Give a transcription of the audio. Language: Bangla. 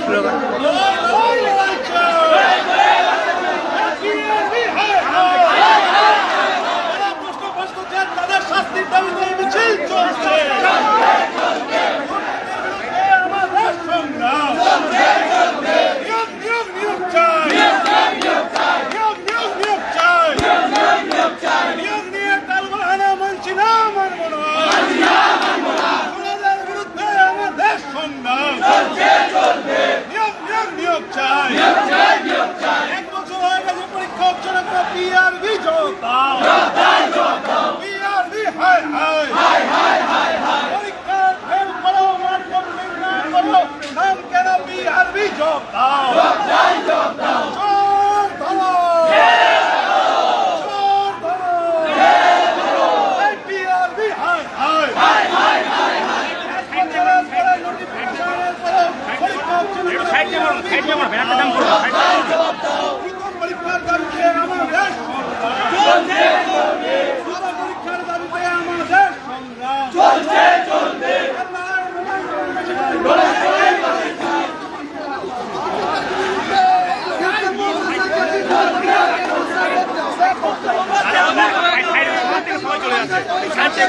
স্লোগান দেওয়া স্লোগান তাদের শাস্তির দাবিতে মিছিল চলছে আমাদের সংগ্রাম নিয়োগ চাই নিয়োগ চাই নিয়োগ নিয়ে টালবাহানা মানছি না মানব না ওনাদের বিরুদ্ধে আমাদের সংগ্রাম নিয়োগ চাই 1 বছর হয়ে গেছে পরীক্ষা হচ্ছে না পিআরবি যোদ্ধা পিআরবি হায় পরীক্ষা ফেল করো মাঠ কমপ্লিট না করো নাম কেন পিআরবি যোদ্ধা পরীক্ষার দাবিতে আমাদের পরীক্ষার দাবিতে আমাদের চলে যাচ্ছে